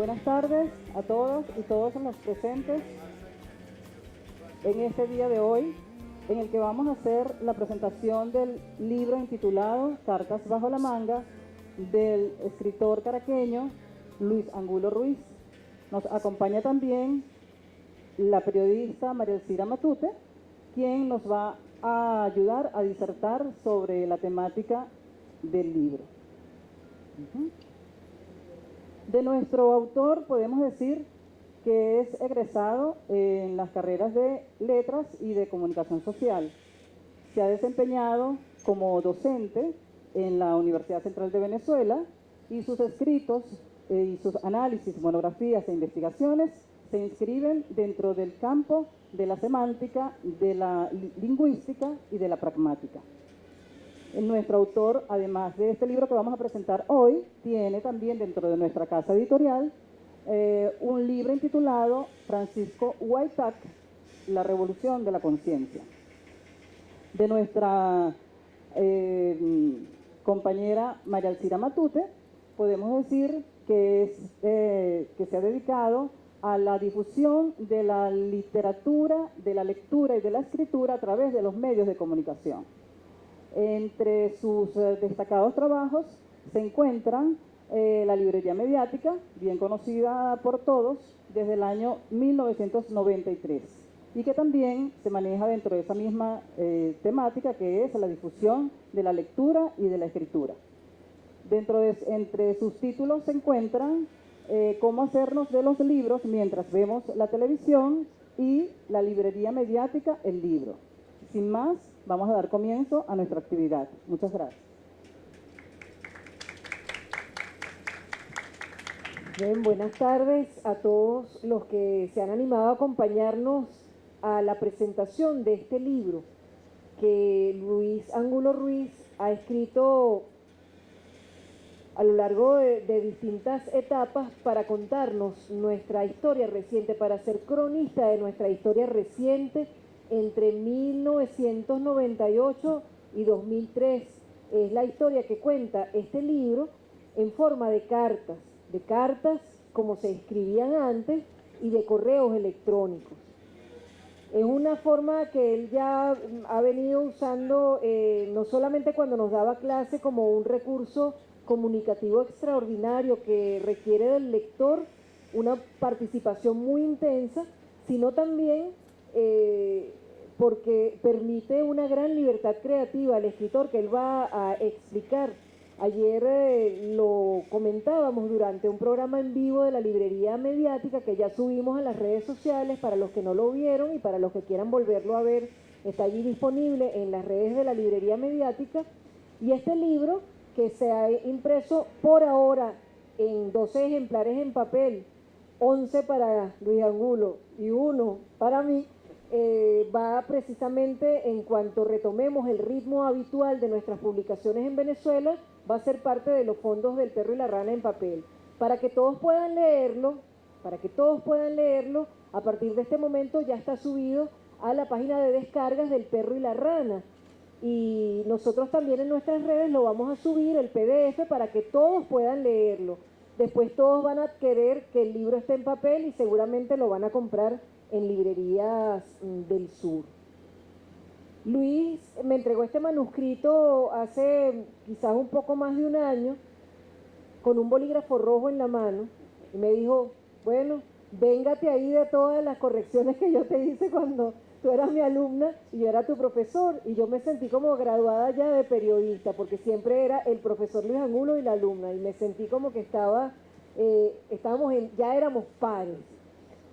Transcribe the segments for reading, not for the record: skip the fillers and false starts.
Buenas tardes a todas y todos los presentes en este día de hoy, en el que vamos a hacer la presentación del libro intitulado Cartas bajo la manga, del escritor caraqueño Luis Angulo Ruiz. Nos acompaña también la periodista María Elcira Matute, quien nos va a ayudar a disertar sobre la temática del libro. De nuestro autor podemos decir que es egresado en las carreras de Letras y de Comunicación Social. Se ha desempeñado como docente en la Universidad Central de Venezuela y sus escritos y sus análisis, monografías e investigaciones se inscriben dentro del campo de la semántica, de la lingüística y de la pragmática. Nuestro autor, además de este libro que vamos a presentar hoy, tiene también dentro de nuestra casa editorial un libro intitulado Francisco Huaytac, La Revolución de la Conciencia. De nuestra compañera María Elcira Matute, podemos decir que se ha dedicado a la difusión de la literatura, de la lectura y de la escritura a través de los medios de comunicación. Entre sus destacados trabajos se encuentran la librería mediática, bien conocida por todos, desde el año 1993, y que también se maneja dentro de esa misma temática, que es la difusión de la lectura y de la escritura. Entre sus títulos se encuentran Cómo hacernos de los libros mientras vemos la televisión y la librería mediática, el libro. Sin más, vamos a dar comienzo a nuestra actividad. Muchas gracias. Bien, buenas tardes a todos los que se han animado a acompañarnos a la presentación de este libro que Luis Angulo Ruiz ha escrito a lo largo de distintas etapas para contarnos nuestra historia reciente, para ser cronista de nuestra historia reciente entre 1998 y 2003. Es la historia que cuenta este libro en forma de cartas como se escribían antes y de correos electrónicos. Es una forma que él ya ha venido usando no solamente cuando nos daba clase como un recurso comunicativo extraordinario que requiere del lector una participación muy intensa, sino también porque permite una gran libertad creativa al escritor, que él va a explicar. Ayer lo comentábamos durante un programa en vivo de la librería mediática que ya subimos a las redes sociales. Para los que no lo vieron y para los que quieran volverlo a ver, está allí disponible en las redes de la librería mediática. Y este libro, que se ha impreso por ahora en 12 ejemplares en papel, 11 para Luis Angulo y 1 para mí, va precisamente, en cuanto retomemos el ritmo habitual de nuestras publicaciones en Venezuela, va a ser parte de los fondos del Perro y la Rana en papel. Para que todos puedan leerlo, a partir de este momento ya está subido a la página de descargas del Perro y la Rana. Y nosotros también en nuestras redes lo vamos a subir, el PDF, para que todos puedan leerlo. Después todos van a querer que el libro esté en papel y seguramente lo van a comprar en librerías del sur. Luis me entregó este manuscrito hace quizás un poco más de un año, con un bolígrafo rojo en la mano, y me dijo: bueno, véngate ahí de todas las correcciones que yo te hice cuando tú eras mi alumna y yo era tu profesor. Y yo me sentí como graduada ya de periodista, porque siempre era el profesor Luis Angulo y la alumna, y me sentí como que ya éramos pares.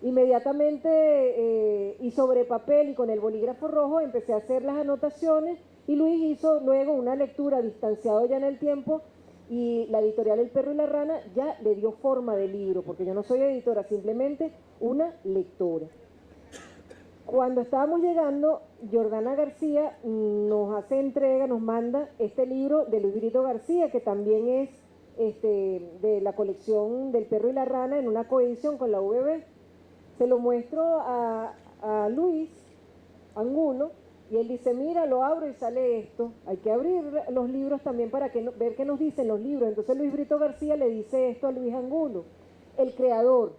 Inmediatamente y sobre papel y con el bolígrafo rojo empecé a hacer las anotaciones, y Luis hizo luego una lectura distanciado ya en el tiempo, y la editorial El Perro y la Rana ya le dio forma de libro, porque yo no soy editora, simplemente una lectora. Cuando estábamos llegando, Jordana García nos manda este libro de Luis Brito García, que también es de la colección del Perro y la Rana, en una coedición con la VB. Se lo muestro a Luis Angulo y él dice: mira, lo abro y sale esto. Hay que abrir los libros también para ver qué nos dicen los libros. Entonces Luis Brito García le dice esto a Luis Angulo: el creador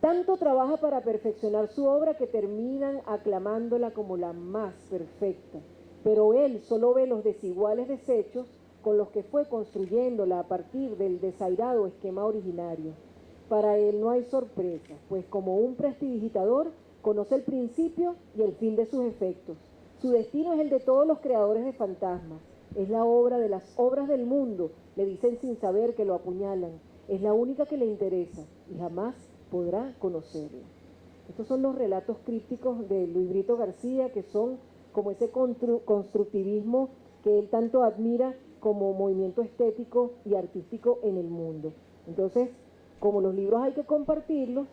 tanto trabaja para perfeccionar su obra que terminan aclamándola como la más perfecta, pero él solo ve los desiguales desechos con los que fue construyéndola a partir del desairado esquema originario. Para él no hay sorpresas, pues como un prestidigitador conoce el principio y el fin de sus efectos. Su destino es el de todos los creadores de fantasmas. Es la obra de las obras del mundo, le dicen sin saber que lo apuñalan. Es la única que le interesa y jamás podrá conocerla. Estos son los relatos crípticos de Luis Brito García, que son como ese constructivismo que él tanto admira como movimiento estético y artístico en el mundo. Entonces, como los libros hay que compartirlos,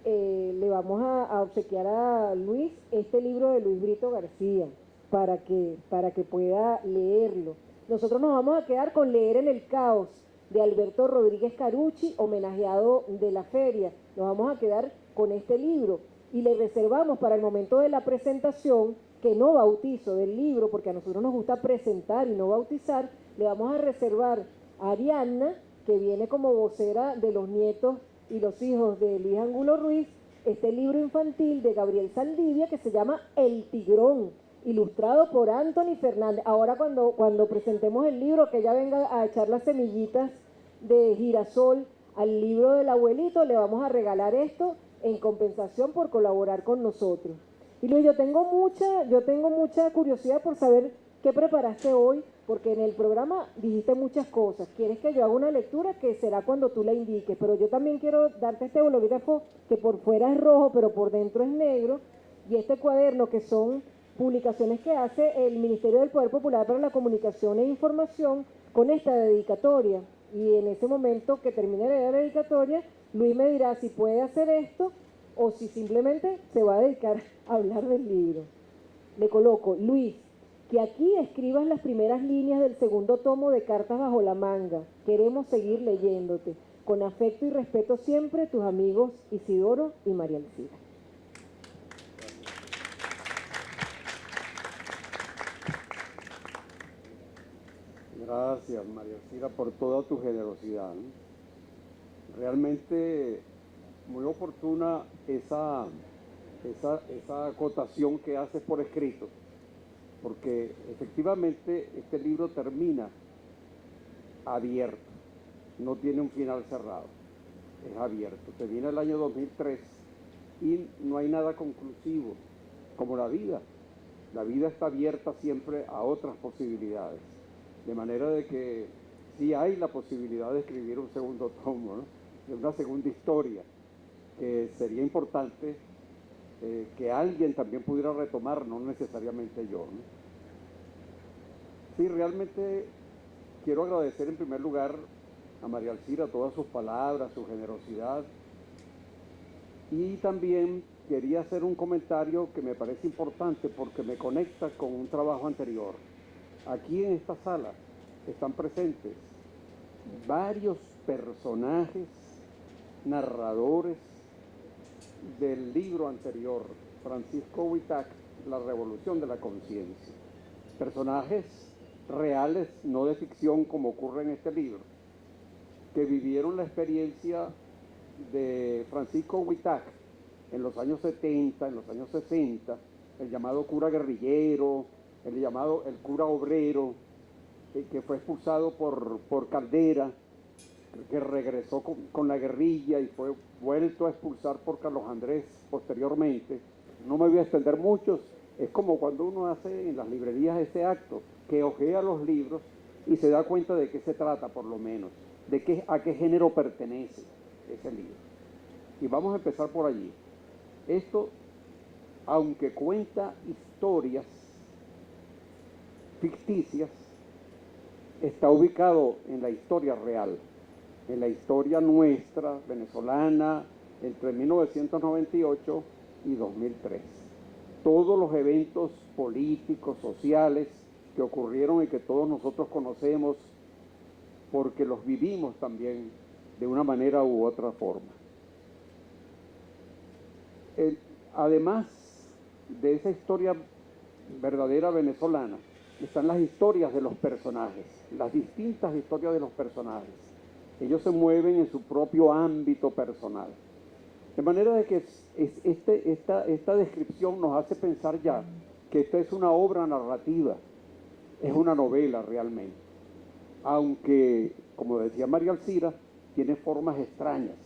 le vamos a obsequiar a Luis este libro de Luis Brito García para que pueda leerlo. Nosotros nos vamos a quedar con Leer en el Caos de Alberto Rodríguez Carucci, homenajeado de la feria. Nos vamos a quedar con este libro y le reservamos para el momento de la presentación, que no bautizo del libro, porque a nosotros nos gusta presentar y no bautizar, le vamos a reservar a Ariadna, que viene como vocera de los nietos y los hijos de Luis Angulo Ruiz, este libro infantil de Gabriel Saldivia que se llama El Tigrón, ilustrado por Anthony Fernández. Ahora cuando presentemos el libro, que ella venga a echar las semillitas de girasol al libro del abuelito, le vamos a regalar esto en compensación por colaborar con nosotros. Y Luis, yo tengo mucha curiosidad por saber qué preparaste hoy, porque en el programa dijiste muchas cosas. Quieres que yo haga una lectura que será cuando tú la indiques, pero yo también quiero darte este bolígrafo que por fuera es rojo, pero por dentro es negro, y este cuaderno que son publicaciones que hace el Ministerio del Poder Popular para la Comunicación e Información con esta dedicatoria. Y en ese momento que termine la dedicatoria, Luis me dirá si puede hacer esto o si simplemente se va a dedicar a hablar del libro. Le coloco: Luis, que aquí escribas las primeras líneas del segundo tomo de Cartas bajo la manga. Queremos seguir leyéndote. Con afecto y respeto siempre, tus amigos Isidoro y María Elcira. Gracias, María Elcira, por toda tu generosidad, ¿no? Realmente muy oportuna esa acotación que haces por escrito, porque efectivamente este libro termina abierto, no tiene un final cerrado, es abierto. Termina el año 2003 y no hay nada conclusivo, como la vida. La vida está abierta siempre a otras posibilidades, de manera de que sí hay la posibilidad de escribir un segundo tomo, ¿no? De una segunda historia, que sería importante que alguien también pudiera retomar, no necesariamente yo, ¿no? Sí, realmente quiero agradecer en primer lugar a María Elcira todas sus palabras, su generosidad, y también quería hacer un comentario que me parece importante porque me conecta con un trabajo anterior. Aquí en esta sala están presentes varios personajes, narradores del libro anterior, Francisco Huitac, La Revolución de la Conciencia. Personajes reales, no de ficción como ocurre en este libro, que vivieron la experiencia de Francisco Huitac en los años 70, en los años 60, el llamado cura guerrillero, el cura obrero, que fue expulsado por Caldera, que regresó con la guerrilla y fue vuelto a expulsar por Carlos Andrés posteriormente. No me voy a extender mucho, es como cuando uno hace en las librerías ese acto, que hojea los libros y se da cuenta de qué se trata, por lo menos, a qué género pertenece ese libro. Y vamos a empezar por allí. Esto, aunque cuenta historias ficticias, está ubicado en la historia real, en la historia nuestra, venezolana, entre 1998 y 2003. Todos los eventos políticos, sociales, que ocurrieron y que todos nosotros conocemos, porque los vivimos también de una manera u otra forma. Además de esa historia verdadera venezolana, están las historias de los personajes, las distintas historias de los personajes. Ellos se mueven en su propio ámbito personal. De manera de que esta descripción nos hace pensar ya que esta es una obra narrativa, es una novela realmente. Aunque, como decía María Alcira, tiene formas extrañas.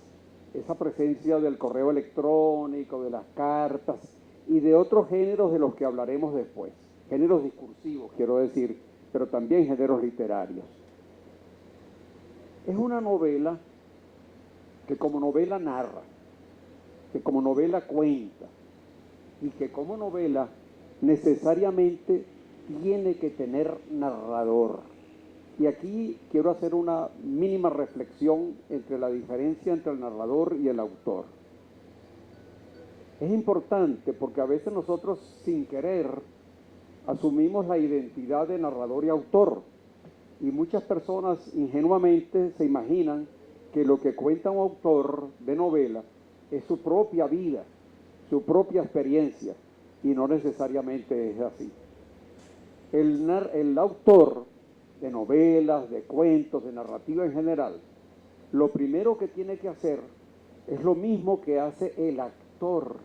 Esa presencia del correo electrónico, de las cartas y de otros géneros de los que hablaremos después. Géneros discursivos, quiero decir, pero también géneros literarios. Es una novela que como novela narra, que como novela cuenta y que como novela necesariamente tiene que tener narrador. Y aquí quiero hacer una mínima reflexión entre la diferencia entre el narrador y el autor. Es importante porque a veces nosotros sin querer asumimos la identidad de narrador y autor. Y muchas personas ingenuamente se imaginan que lo que cuenta un autor de novela es su propia vida, su propia experiencia, y no necesariamente es así. El autor de novelas, de cuentos, de narrativa en general, lo primero que tiene que hacer es lo mismo que hace el actor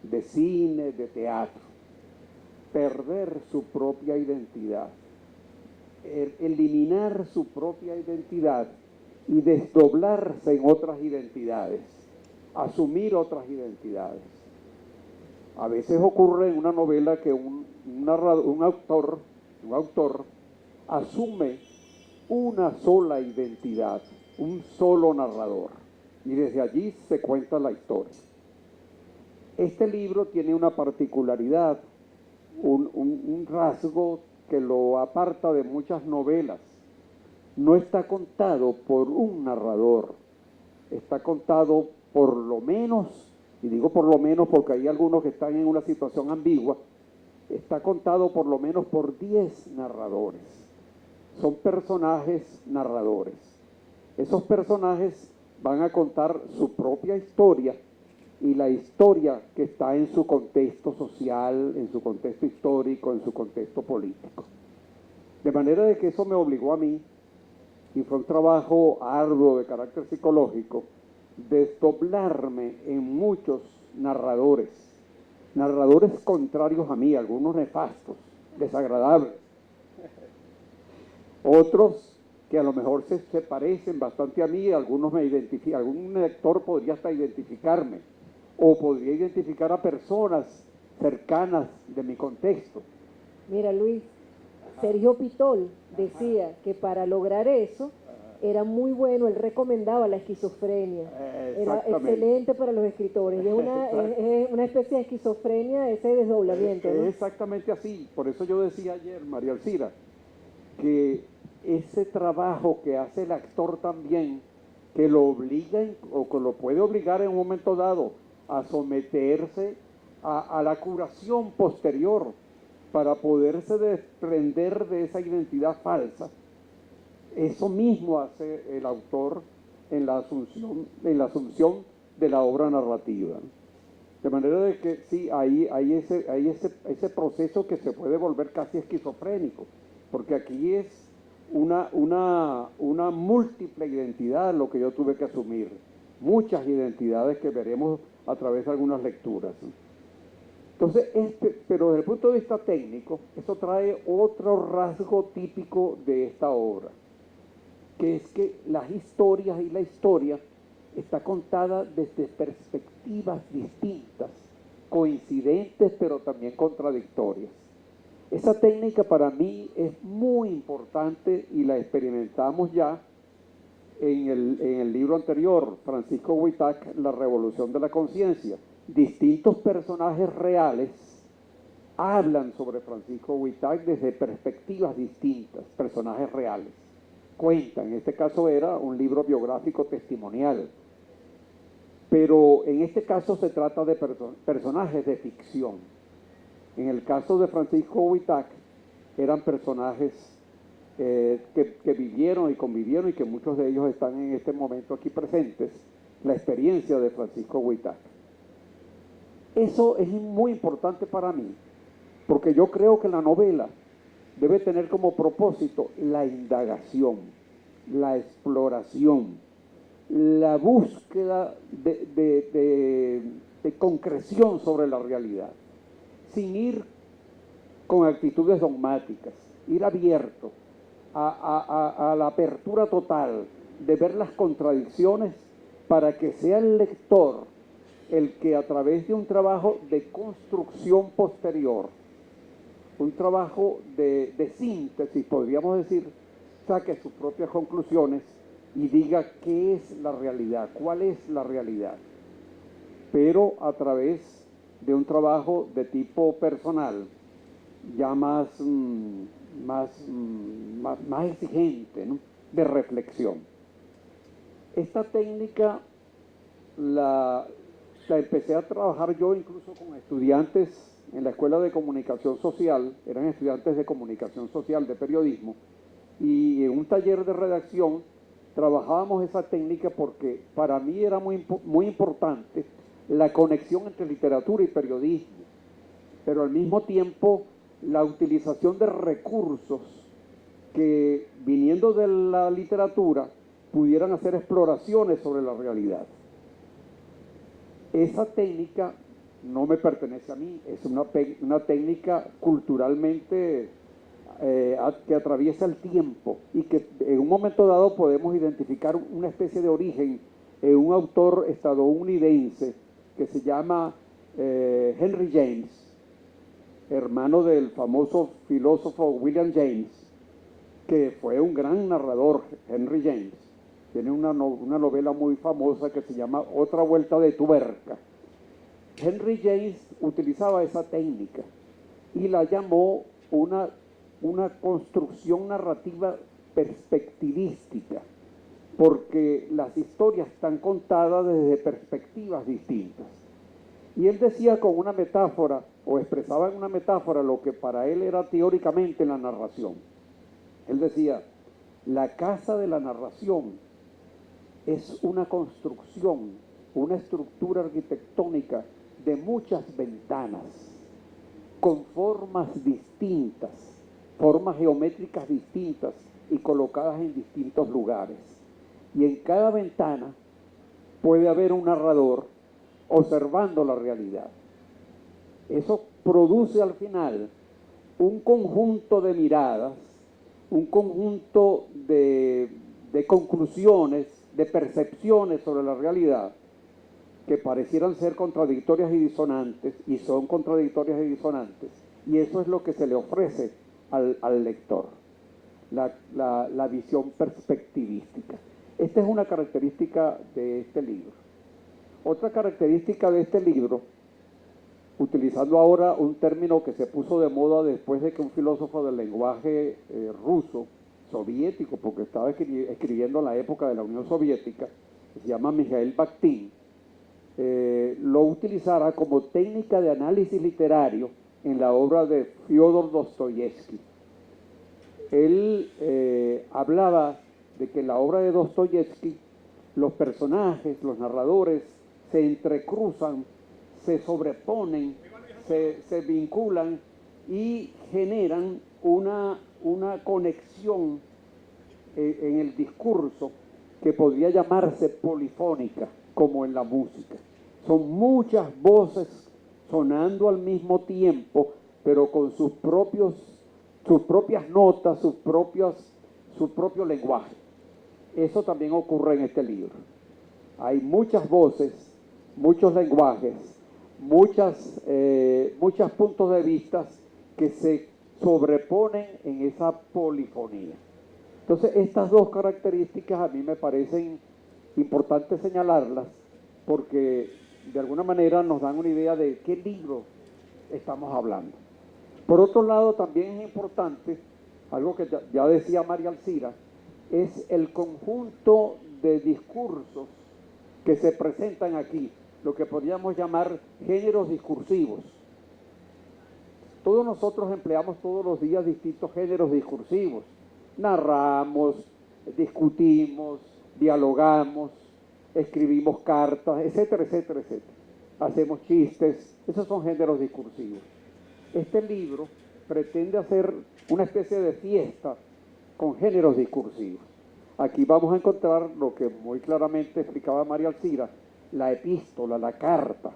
de cine, de teatro: perder su propia identidad, eliminar su propia identidad y desdoblarse en otras identidades, asumir otras identidades. A veces ocurre en una novela que un autor asume una sola identidad, un solo narrador, y desde allí se cuenta la historia. Este libro tiene una particularidad, un rasgo que lo aparta de muchas novelas. No está contado por un narrador, está contado por lo menos, y digo por lo menos porque hay algunos que están en una situación ambigua, está contado por lo menos por 10 narradores. Son personajes narradores. Esos personajes van a contar su propia historia y la historia que está en su contexto social, en su contexto histórico, en su contexto político. De manera de que eso me obligó a mí, y fue un trabajo arduo de carácter psicológico, desdoblarme en muchos narradores contrarios a mí, algunos nefastos, desagradables, otros que a lo mejor se parecen bastante a mí, algunos me identifican, algún lector podría hasta identificarme, o podría identificar a personas cercanas de mi contexto. Mira, Luis, Sergio Pitol decía que para lograr eso era muy bueno, él recomendaba la esquizofrenia. Era excelente para los escritores. Y es una especie de esquizofrenia, ese desdoblamiento, ¿no? Es exactamente así. Por eso yo decía ayer, María Alcira, que ese trabajo que hace el actor también, que lo obliga o que lo puede obligar en un momento dado a someterse a la curación posterior para poderse desprender de esa identidad falsa. Eso mismo hace el autor en la asunción de la obra narrativa. De manera de que sí, hay ese proceso que se puede volver casi esquizofrénico, porque aquí es una múltiple identidad lo que yo tuve que asumir, muchas identidades que veremos a través de algunas lecturas. Entonces, pero desde el punto de vista técnico, eso trae otro rasgo típico de esta obra, que es que las historias y la historia está contada desde perspectivas distintas, coincidentes pero también contradictorias. Esa técnica para mí es muy importante y la experimentamos ya en el libro anterior, Francisco Huitac, La Revolución de la Conciencia. Distintos personajes reales hablan sobre Francisco Huitac desde perspectivas distintas, personajes reales. Cuentan, en este caso era un libro biográfico testimonial, pero en este caso se trata de personajes de ficción. En el caso de Francisco Huitac eran personajes que vivieron y convivieron y que muchos de ellos están en este momento aquí presentes, la experiencia de Francisco Huitac. Eso es muy importante para mí, porque yo creo que la novela debe tener como propósito la indagación, la exploración, la búsqueda de concreción sobre la realidad, sin ir con actitudes dogmáticas, ir abierto a la apertura total de ver las contradicciones para que sea el lector el que a través de un trabajo de construcción posterior, un trabajo de síntesis, podríamos decir, saque sus propias conclusiones y diga qué es la realidad, cuál es la realidad, pero a través de un trabajo de tipo personal, ya más exigente, ¿no?, de reflexión. Esta técnica la empecé a trabajar yo incluso con estudiantes en la Escuela de Comunicación Social, eran estudiantes de Comunicación Social, de periodismo, y en un taller de redacción trabajábamos esa técnica porque para mí era muy importante la conexión entre literatura y periodismo, pero al mismo tiempo la utilización de recursos que, viniendo de la literatura, pudieran hacer exploraciones sobre la realidad. Esa técnica no me pertenece a mí, es una técnica culturalmente que atraviesa el tiempo y que en un momento dado podemos identificar una especie de origen en un autor estadounidense que se llama Henry James, hermano del famoso filósofo William James, que fue un gran narrador. Henry James tiene una novela muy famosa que se llama Otra vuelta de tuerca. Henry James utilizaba esa técnica y la llamó una construcción narrativa perspectivística, porque las historias están contadas desde perspectivas distintas. Y él decía con una metáfora, o expresaba en una metáfora lo que para él era teóricamente la narración. Él decía, la casa de la narración es una construcción, una estructura arquitectónica de muchas ventanas, con formas distintas, formas geométricas distintas y colocadas en distintos lugares. Y en cada ventana puede haber un narrador observando la realidad. Eso produce al final un conjunto de miradas, un conjunto de conclusiones, de percepciones sobre la realidad que parecieran ser contradictorias y disonantes, y son contradictorias y disonantes, y eso es lo que se le ofrece al lector, la visión perspectivística. Esta es una característica de este libro. Otra característica de este libro, utilizando ahora un término que se puso de moda después de que un filósofo del lenguaje ruso, soviético, porque estaba escribiendo en la época de la Unión Soviética, que se llama Mikhail Bakhtin, lo utilizara como técnica de análisis literario en la obra de Fyodor Dostoyevsky. Él hablaba de que en la obra de Dostoyevsky los personajes, los narradores, se entrecruzan, se sobreponen, se vinculan y generan una conexión en el discurso que podría llamarse polifónica, como en la música. Son muchas voces sonando al mismo tiempo, pero con sus propias notas, su propio lenguaje. Eso también ocurre en este libro. Hay muchas voces, muchos lenguajes, muchos puntos de vista que se sobreponen en esa polifonía. Entonces, estas dos características a mí me parecen importantes señalarlas porque de alguna manera nos dan una idea de qué libro estamos hablando. Por otro lado, también es importante, algo que ya decía María Alcira, es el conjunto de discursos que se presentan aquí, lo que podríamos llamar géneros discursivos. Todos nosotros empleamos todos los días distintos géneros discursivos. Narramos, discutimos, dialogamos, escribimos cartas, etcétera, etcétera, etcétera. Hacemos chistes, esos son géneros discursivos. Este libro pretende hacer una especie de fiesta con géneros discursivos. Aquí vamos a encontrar lo que muy claramente explicaba María Alcira, la epístola, la carta,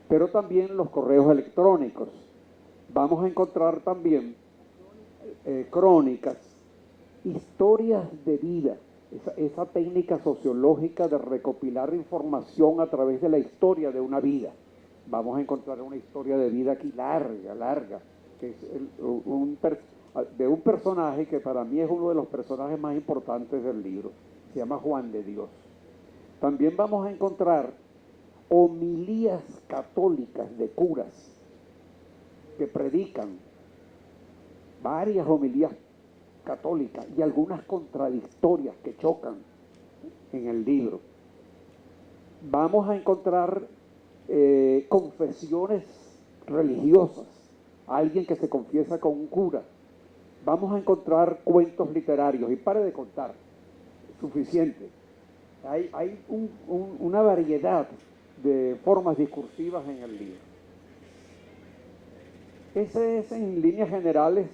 pero también los correos electrónicos. Vamos a encontrar también crónicas, historias de vida, esa técnica sociológica de recopilar información a través de la historia de una vida. Vamos a encontrar una historia de vida aquí larga, que es de un personaje que para mí es uno de los personajes más importantes del libro. Se llama Juan de Dios. También vamos a encontrar homilías católicas de curas que predican, varias homilías católicas y algunas contradictorias que chocan en el libro. Vamos a encontrar confesiones religiosas, alguien que se confiesa con un cura. Vamos a encontrar cuentos literarios, y pare de contar, suficiente. Hay una variedad de formas discursivas en el libro. Ese es en líneas generales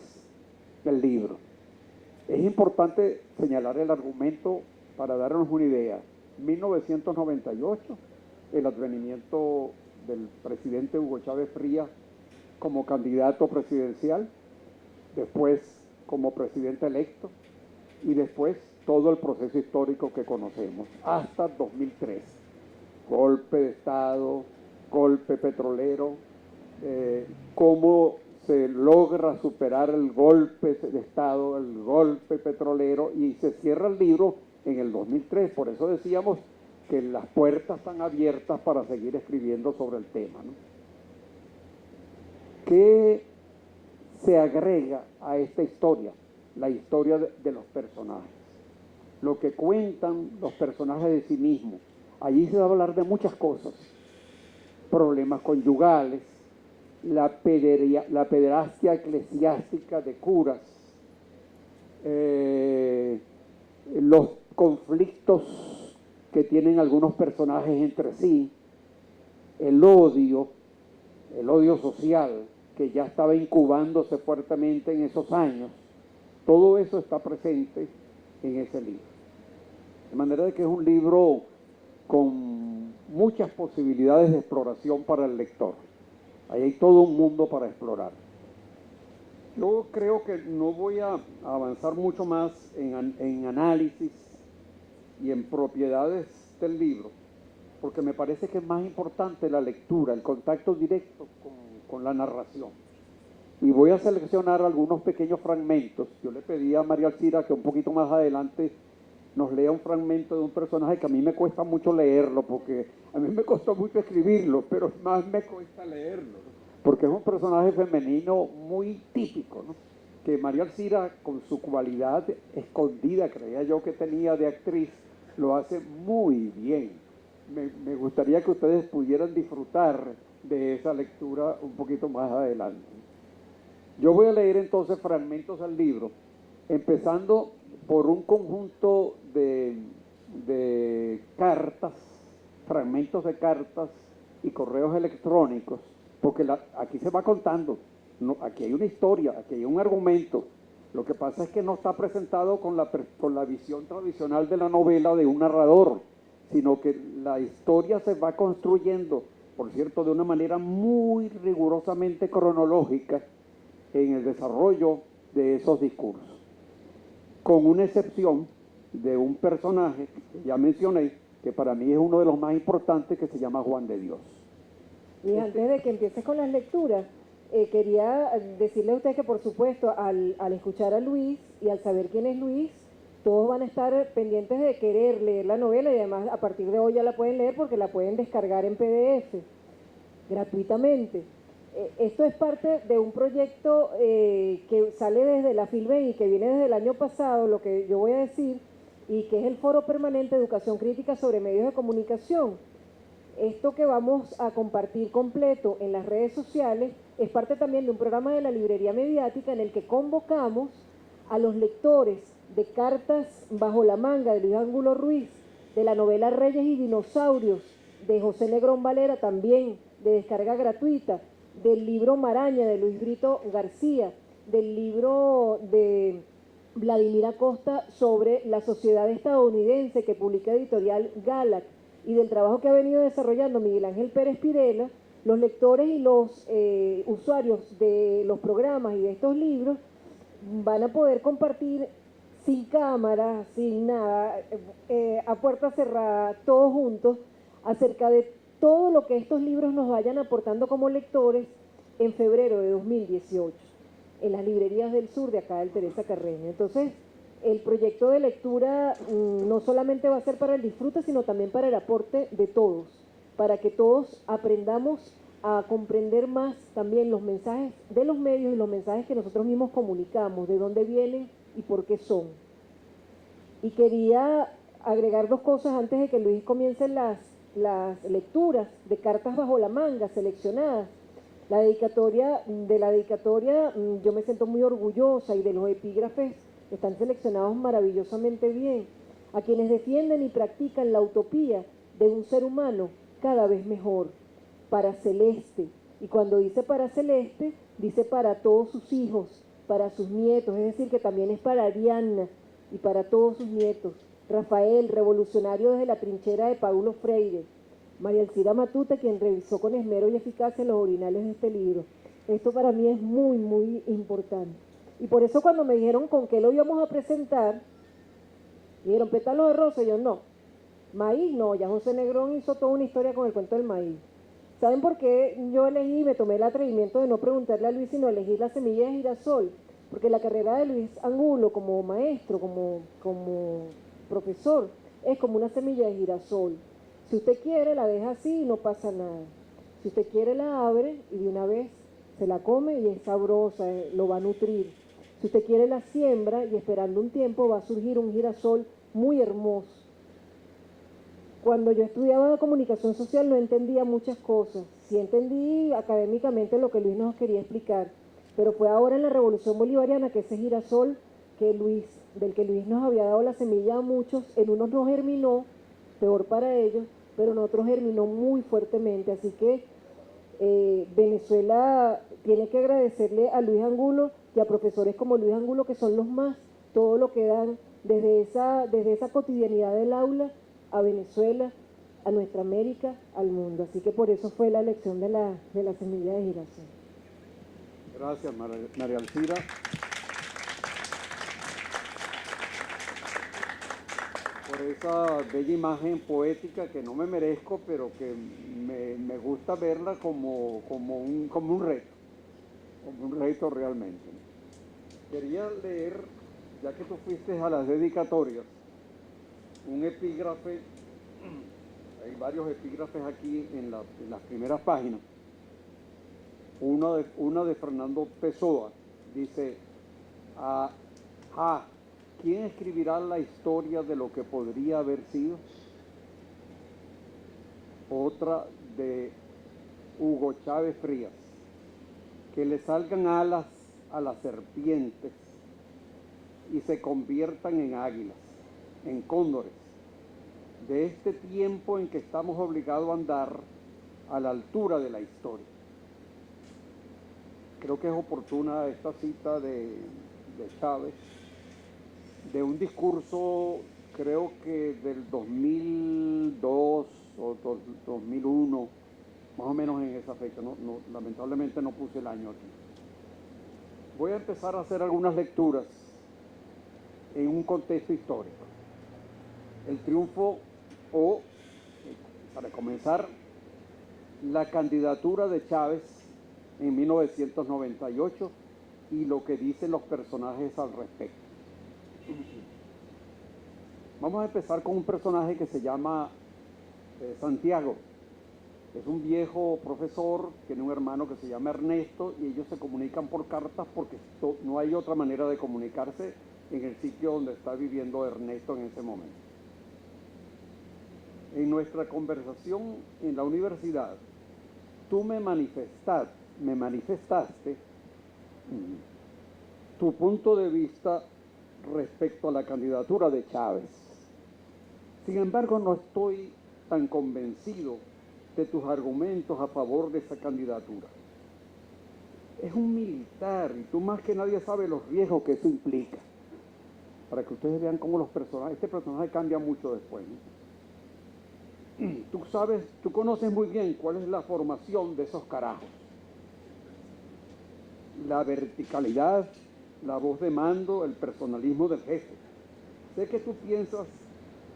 el libro. Es importante señalar el argumento para darnos una idea. 1998, el advenimiento del presidente Hugo Chávez Frías como candidato presidencial, después como presidente electo y después todo el proceso histórico que conocemos hasta 2003. Golpe de Estado, golpe petrolero, cómo se logra superar el golpe de Estado, el golpe petrolero, y se cierra el libro en el 2003. Por eso decíamos que las puertas están abiertas para seguir escribiendo sobre el tema, ¿no? ¿Qué se agrega a esta historia? La historia de los personajes, lo que cuentan los personajes de sí mismos. Allí se va a hablar de muchas cosas: problemas conyugales, la pederastia eclesiástica de curas, los conflictos que tienen algunos personajes entre sí, el odio social que ya estaba incubándose fuertemente en esos años. Todo eso está presente en ese libro. De manera de que es un libro con muchas posibilidades de exploración para el lector. Ahí hay todo un mundo para explorar. Yo creo que no voy a avanzar mucho más en análisis y en propiedades del libro, porque me parece que es más importante la lectura, el contacto directo con la narración. Y voy a seleccionar algunos pequeños fragmentos. Yo le pedí a María Alcira que un poquito más adelante nos lea un fragmento de un personaje que a mí me cuesta mucho leerlo, porque a mí me costó mucho escribirlo, pero más me cuesta leerlo, ¿no? Porque es un personaje femenino muy típico, ¿no? Que María Alcira, con su cualidad escondida, creía yo que tenía de actriz, lo hace muy bien. Me gustaría que ustedes pudieran disfrutar de esa lectura un poquito más adelante. Yo voy a leer entonces fragmentos del libro, empezando por un conjunto de cartas, fragmentos de cartas y correos electrónicos, porque aquí se va contando, no, aquí hay una historia, aquí hay un argumento. Lo que pasa es que no está presentado con la visión tradicional de la novela de un narrador, sino que la historia se va construyendo, por cierto, de una manera muy rigurosamente cronológica en el desarrollo de esos discursos, con una excepción de un personaje que ya mencioné, que para mí es uno de los más importantes, que se llama Juan de Dios. Y antes de que empieces con las lecturas, quería decirle a usted que, por supuesto, al escuchar a Luis y al saber quién es Luis, todos van a estar pendientes de querer leer la novela, y además a partir de hoy ya la pueden leer porque la pueden descargar en PDF gratuitamente. Esto es parte de un proyecto que sale desde la Filben y que viene desde el año pasado, lo que yo voy a decir, y que es el Foro Permanente de Educación Crítica sobre Medios de Comunicación. Esto que vamos a compartir completo en las redes sociales es parte también de un programa de la Librería Mediática en el que convocamos a los lectores de Cartas bajo la manga de Luis Ángulo Ruiz, de la novela Reyes y Dinosaurios de José Negrón Valera, también de descarga gratuita, del libro Maraña de Luis Brito García, del libro de Vladimir Acosta sobre la sociedad estadounidense que publica Editorial Galac y del trabajo que ha venido desarrollando Miguel Ángel Pérez Pirela, los lectores y los usuarios de los programas y de estos libros van a poder compartir sin cámara, sin nada, a puerta cerrada, todos juntos, acerca de todo lo que estos libros nos vayan aportando como lectores en febrero de 2018, en las librerías del sur de acá del Teresa Carreño. Entonces, el proyecto de lectura no solamente va a ser para el disfrute, sino también para el aporte de todos, para que todos aprendamos a comprender más también los mensajes de los medios y los mensajes que nosotros mismos comunicamos, de dónde vienen y por qué son. Y quería agregar dos cosas antes de que Luis comience las lecturas de Cartas bajo la manga seleccionadas. La dedicatoria, yo me siento muy orgullosa, y de los epígrafes están seleccionados maravillosamente bien. A quienes defienden y practican la utopía de un ser humano cada vez mejor, para Celeste. Y cuando dice para Celeste, dice para todos sus hijos, para sus nietos, es decir, que también es para Arianna y para todos sus nietos. Rafael, revolucionario desde la trinchera de Paulo Freire. María Elcira Matute, quien revisó con esmero y eficacia los originales de este libro. Esto para mí es muy, muy importante. Y por eso cuando me dijeron con qué lo íbamos a presentar, me dijeron pétalos de rosa, y yo no. Maíz, no, ya José Negrón hizo toda una historia con el cuento del maíz. ¿Saben por qué yo elegí, me tomé el atrevimiento de no preguntarle a Luis, sino elegir la semilla de girasol? Porque la carrera de Luis Angulo como maestro, como profesor, es como una semilla de girasol. Si usted quiere, la deja así y no pasa nada. Si usted quiere, la abre y de una vez se la come y es sabrosa, lo va a nutrir. Si usted quiere, la siembra y esperando un tiempo va a surgir un girasol muy hermoso. Cuando yo estudiaba comunicación social no entendía muchas cosas. Sí entendí académicamente lo que Luis nos quería explicar, pero fue ahora en la Revolución Bolivariana que ese girasol del que Luis nos había dado la semilla a muchos, en unos no germinó, peor para ellos, pero en otros germinó muy fuertemente. Así que Venezuela tiene que agradecerle a Luis Angulo y a profesores como Luis Angulo, que son los más, todo lo que dan desde esa cotidianidad del aula a Venezuela, a nuestra América, al mundo. Así que por eso fue la elección de la semilla de girasol. Gracias, María Elcira. Por esa bella imagen poética que no me merezco, pero que me gusta verla como un reto realmente. Quería leer, ya que tú fuiste a las dedicatorias, un epígrafe, hay varios epígrafes aquí en las primeras páginas. Una de Fernando Pessoa, dice, ¿quién escribirá la historia de lo que podría haber sido? Otra de Hugo Chávez Frías, que le salgan alas a las serpientes y se conviertan en águilas, en cóndores, de este tiempo en que estamos obligados a andar a la altura de la historia. Creo que es oportuna esta cita de Chávez, de un discurso, creo que del 2002 o 2001, más o menos en esa fecha. Lamentablemente no puse el año aquí. Voy a empezar a hacer algunas lecturas en un contexto histórico. El triunfo para comenzar, la candidatura de Chávez en 1998 y lo que dicen los personajes al respecto. Vamos a empezar con un personaje que se llama Santiago. Es un viejo profesor, tiene un hermano que se llama Ernesto y ellos se comunican por cartas porque no hay otra manera de comunicarse en el sitio donde está viviendo Ernesto en ese momento. En nuestra conversación en la universidad, tú me manifestaste tu punto de vista respecto a la candidatura de Chávez. Sin embargo, no estoy tan convencido de tus argumentos a favor de esa candidatura. Es un militar y tú más que nadie sabes los riesgos que eso implica. para que ustedes vean cómo este personaje cambia mucho después, ¿no? Tú conoces muy bien cuál es la formación de esos carajos. La verticalidad, la voz de mando, el personalismo del jefe. Sé que tú piensas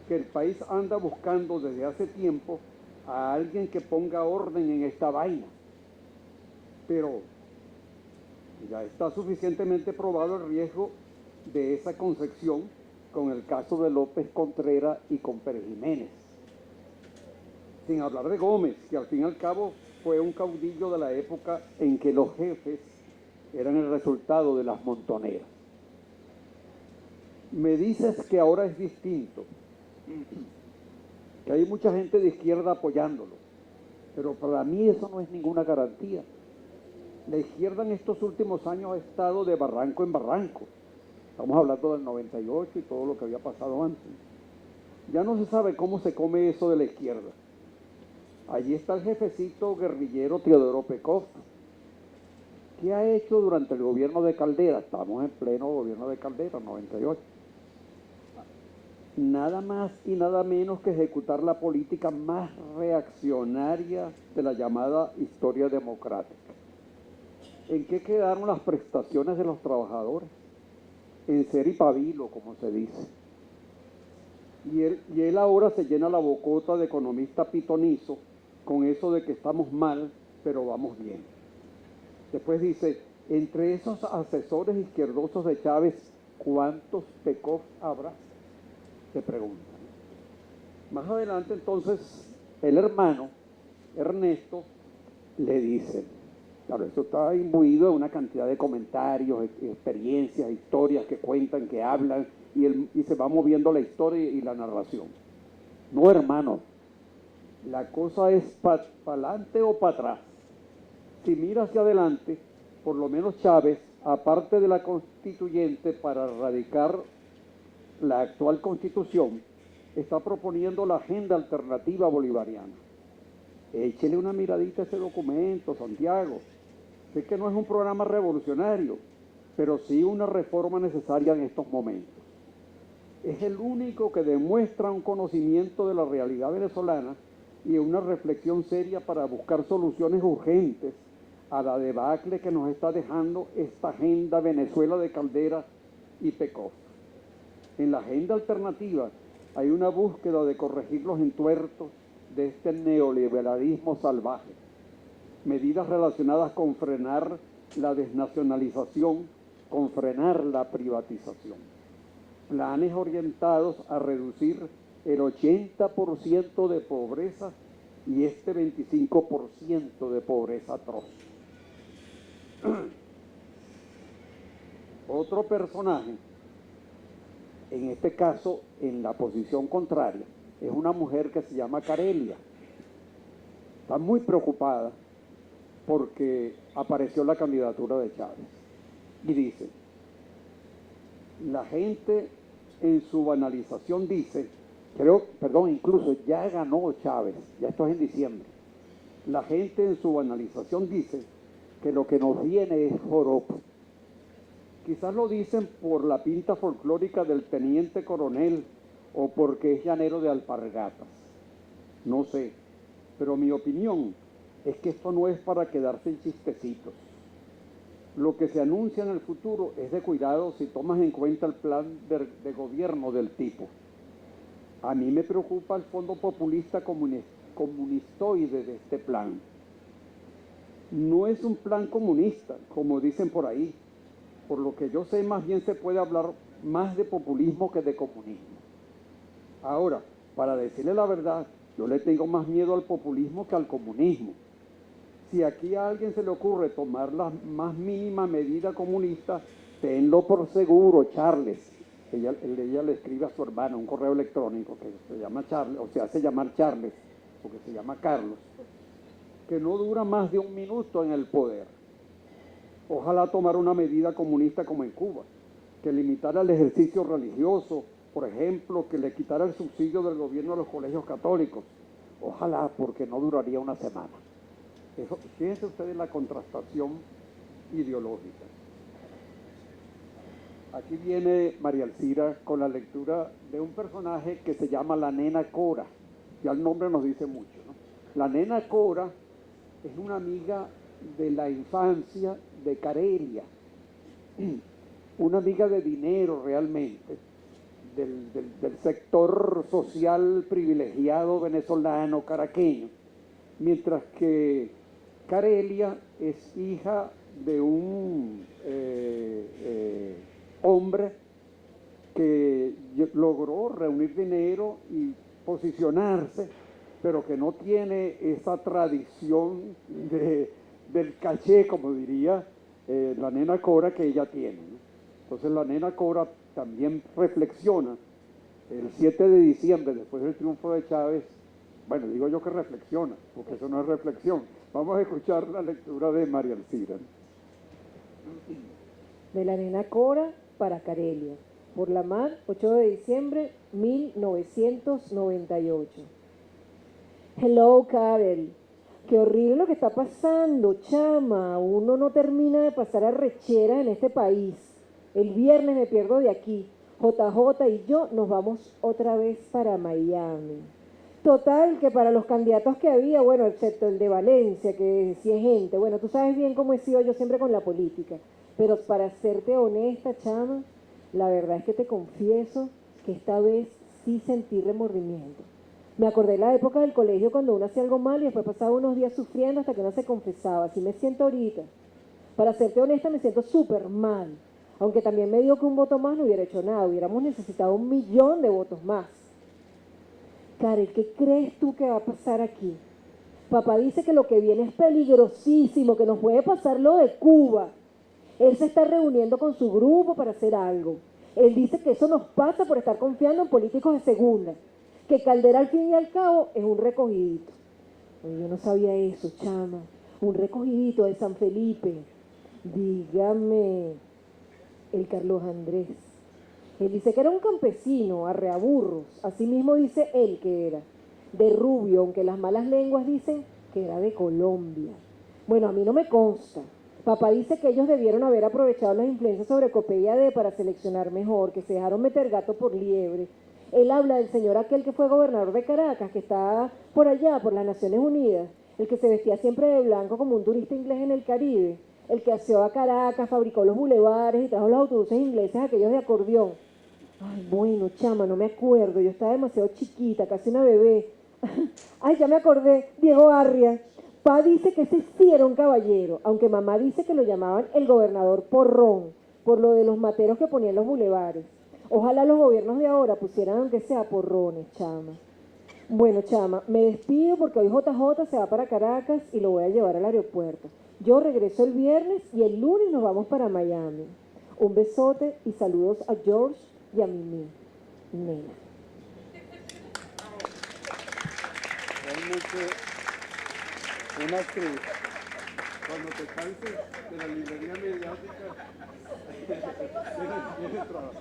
que el país anda buscando desde hace tiempo a alguien que ponga orden en esta vaina, pero ya está suficientemente probado el riesgo de esa concepción con el caso de López Contreras y con Pérez Jiménez. Sin hablar de Gómez, que al fin y al cabo fue un caudillo de la época en que los jefes eran el resultado de las montoneras. Me dices que ahora es distinto, que hay mucha gente de izquierda apoyándolo, pero para mí eso no es ninguna garantía. La izquierda en estos últimos años ha estado de barranco en barranco. Estamos hablando del 98 y todo lo que había pasado antes. Ya no se sabe cómo se come eso de la izquierda. Allí está el jefecito guerrillero Teodoro Pekov. ¿Qué ha hecho durante el gobierno de Caldera? Estamos en pleno gobierno de Caldera, 98. Nada más y nada menos que ejecutar la política más reaccionaria de la llamada historia democrática. ¿En qué quedaron las prestaciones de los trabajadores? En ser y pabilo, como se dice. Y él ahora se llena la bocota de economista pitonizo con eso de que estamos mal, pero vamos bien. Después dice, entre esos asesores izquierdosos de Chávez, ¿cuántos Pekov habrá? Se preguntan. Más adelante entonces el hermano Ernesto le dice, claro, eso está imbuido de una cantidad de comentarios, experiencias, historias que cuentan, que hablan, y se va moviendo la historia y la narración. No, hermano, la cosa es para adelante o para atrás. Si mira hacia adelante, por lo menos Chávez, aparte de la constituyente para erradicar la actual constitución, está proponiendo la agenda alternativa bolivariana. Échele una miradita a ese documento, Santiago. Sé que no es un programa revolucionario, pero sí una reforma necesaria en estos momentos. Es el único que demuestra un conocimiento de la realidad venezolana y una reflexión seria para buscar soluciones urgentes a la debacle que nos está dejando esta agenda Venezuela de Caldera y Pekov. En la agenda alternativa hay una búsqueda de corregir los entuertos de este neoliberalismo salvaje, medidas relacionadas con frenar la desnacionalización, con frenar la privatización, planes orientados a reducir el 80% de pobreza y este 25% de pobreza atroz. Otro personaje, en este caso en la posición contraria, es una mujer que se llama Carelia. Está muy preocupada porque apareció la candidatura de Chávez. Y dice, la gente en su banalización dice, incluso ya ganó Chávez, ya esto es en diciembre. La gente en su banalización dice que lo que nos viene es joropo. Quizás lo dicen por la pinta folclórica del teniente coronel o porque es llanero de alpargatas. No sé, pero mi opinión es que esto no es para quedarse en chistecitos. Lo que se anuncia en el futuro es de cuidado si tomas en cuenta el plan de gobierno del tipo. A mí me preocupa el fondo populista comunistoide de este plan. No es un plan comunista, como dicen por ahí. Por lo que yo sé, más bien se puede hablar más de populismo que de comunismo. Ahora, para decirle la verdad, yo le tengo más miedo al populismo que al comunismo. Si aquí a alguien se le ocurre tomar la más mínima medida comunista, tenlo por seguro, Charles. Ella le escribe a su hermana un correo electrónico que se llama Charles, o se hace llamar Charles, porque se llama Carlos, que no dura más de un minuto en el poder. Ojalá tomara una medida comunista como en Cuba, que limitara el ejercicio religioso, por ejemplo, que le quitara el subsidio del gobierno a los colegios católicos. Ojalá, porque no duraría una semana. Eso, fíjense ustedes la contrastación ideológica. Aquí viene María Alcira con la lectura de un personaje que se llama la nena Cora. Ya el nombre nos dice mucho, ¿no? La nena Cora es una amiga de la infancia de Carelia, una amiga de dinero realmente, del sector social privilegiado venezolano, caraqueño, mientras que Carelia es hija de un hombre que logró reunir dinero y posicionarse, pero que no tiene esa tradición del caché, como diría la nena Cora, que ella tiene, ¿no? Entonces la nena Cora también reflexiona el 7 de diciembre, después del triunfo de Chávez. Bueno, digo yo que reflexiona, porque eso no es reflexión. Vamos a escuchar la lectura de María Alcira. De la nena Cora para Carelia. Por la mar, 8 de diciembre 1998. Hello, Karel. Qué horrible lo que está pasando, chama. Uno no termina de pasar arrecheras en este país. El viernes me pierdo de aquí. JJ y yo nos vamos otra vez para Miami. Total, que para los candidatos que había, bueno, excepto el de Valencia, que sí es gente, bueno, tú sabes bien cómo he sido yo siempre con la política. Pero para serte honesta, chama, la verdad es que te confieso que esta vez sí sentí remordimiento. Me acordé de la época del colegio cuando uno hacía algo mal y después pasaba unos días sufriendo hasta que uno se confesaba. Así me siento ahorita. Para serte honesta, me siento súper mal. Aunque también me digo que un voto más no hubiera hecho nada. Hubiéramos necesitado 1 millón de votos más. Karel, ¿qué crees tú que va a pasar aquí? Papá dice que lo que viene es peligrosísimo, que nos puede pasar lo de Cuba. Él se está reuniendo con su grupo para hacer algo. Él dice que eso nos pasa por estar confiando en políticos de segunda. Que Caldera al fin y al cabo es un recogidito. Oye, yo no sabía eso, chama. Un recogidito de San Felipe. Dígame, el Carlos Andrés. Él dice que era un campesino, arreaburros. Así mismo dice él que era. De rubio, aunque las malas lenguas dicen que era de Colombia. Bueno, a mí no me consta. Papá dice que ellos debieron haber aprovechado las influencias sobre Copella D para seleccionar mejor, que se dejaron meter gato por liebre. Él habla del señor aquel que fue gobernador de Caracas, que está por allá, por las Naciones Unidas, el que se vestía siempre de blanco como un turista inglés en el Caribe, el que aseó a Caracas, fabricó los bulevares y trajo los autobuses ingleses, aquellos de acordeón. Ay, bueno, chama, no me acuerdo, yo estaba demasiado chiquita, casi una bebé. Ay, ya me acordé, Diego Arria. Pa dice que ese sí era un caballero, aunque mamá dice que lo llamaban el gobernador Porrón, por lo de los materos que ponían los bulevares. Ojalá los gobiernos de ahora pusieran aunque sea porrones, chama. Bueno, chama, me despido porque hoy JJ se va para Caracas y lo voy a llevar al aeropuerto. Yo regreso el viernes y el lunes nos vamos para Miami. Un besote y saludos a George y a Mimi. Nena. Realmente una actriz, cuando te canses de la librería mediática, tienes trabajo.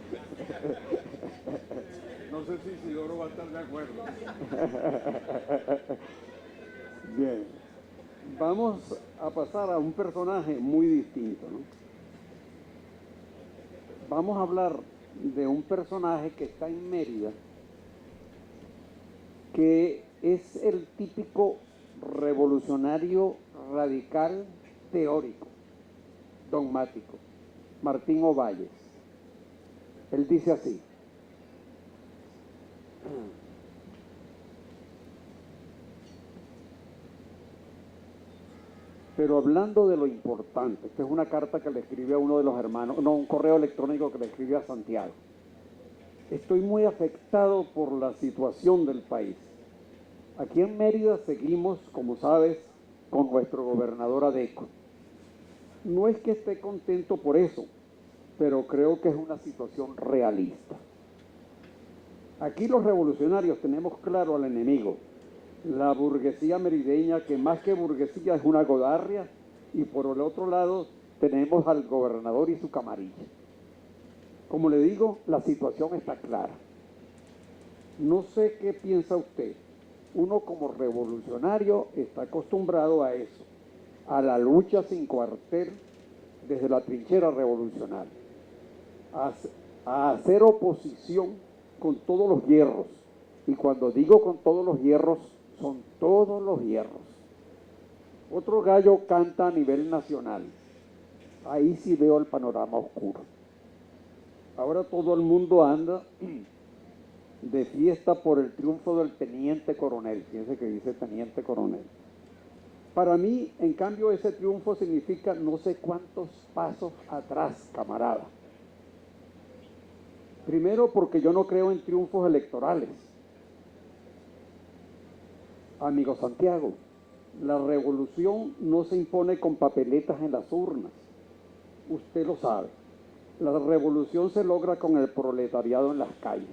No sé si Isidoro va a estar de acuerdo. Bien, vamos a pasar a un personaje muy distinto, ¿no? Vamos a hablar de un personaje que está en Mérida, que es el típico revolucionario radical teórico, dogmático, Martín Ovalles. Él dice así: pero hablando de lo importante, esta es una carta que le escribe a uno de los hermanos, no, un correo electrónico que le escribe a Santiago. Estoy muy afectado por la situación del país. Aquí en Mérida seguimos, como sabes, con nuestro gobernador Adeco. No es que esté contento por eso, pero creo que es una situación realista. Aquí los revolucionarios tenemos claro al enemigo, la burguesía merideña, que más que burguesía es una godarria, y por el otro lado tenemos al gobernador y su camarilla. Como le digo, la situación está clara. No sé qué piensa usted. Uno como revolucionario está acostumbrado a eso, a la lucha sin cuartel desde la trinchera revolucionaria. a hacer oposición con todos los hierros. Y cuando digo con todos los hierros, son todos los hierros. Otro gallo canta a nivel nacional. Ahí sí veo el panorama oscuro. Ahora todo el mundo anda de fiesta por el triunfo del teniente coronel. Fíjense que dice teniente coronel. Para mí, en cambio, ese triunfo significa no sé cuántos pasos atrás, camarada. Primero, porque yo no creo en triunfos electorales. Amigo Santiago, la revolución no se impone con papeletas en las urnas. Usted lo sabe. La revolución se logra con el proletariado en las calles.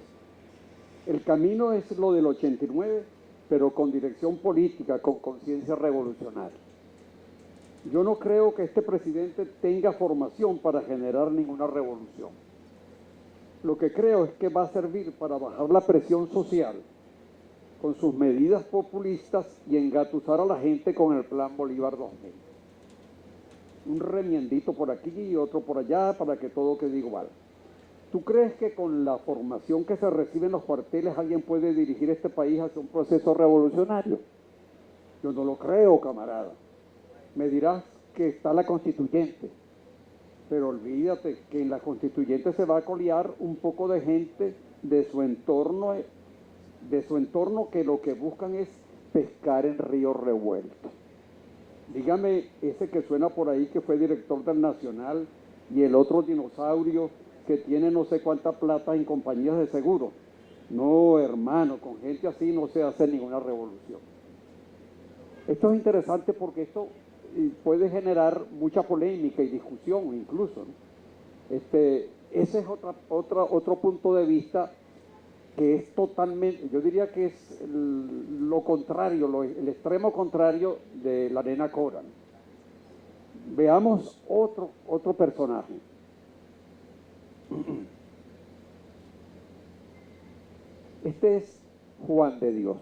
El camino es lo del 89, pero con dirección política, con conciencia revolucionaria. Yo no creo que este presidente tenga formación para generar ninguna revolución. Lo que creo es que va a servir para bajar la presión social con sus medidas populistas y engatusar a la gente con el Plan Bolívar 2000. Un remiendito por aquí y otro por allá para que todo quede igual. ¿Tú crees que con la formación que se recibe en los cuarteles alguien puede dirigir este país hacia un proceso revolucionario? Yo no lo creo, camarada. Me dirás que está la constituyente, pero olvídate que en la constituyente se va a colear un poco de gente de su entorno que lo que buscan es pescar en río revuelto. Dígame, ese que suena por ahí que fue director del Nacional y el otro dinosaurio que tiene no sé cuánta plata en compañías de seguro. No, hermano, con gente así no se hace ninguna revolución. Esto es interesante porque esto puede generar mucha polémica y discusión incluso, ¿no? Ese es otro punto de vista que es totalmente, yo diría que es lo contrario, el extremo contrario de la nena Cora. Veamos otro personaje. Este es Juan de Dios.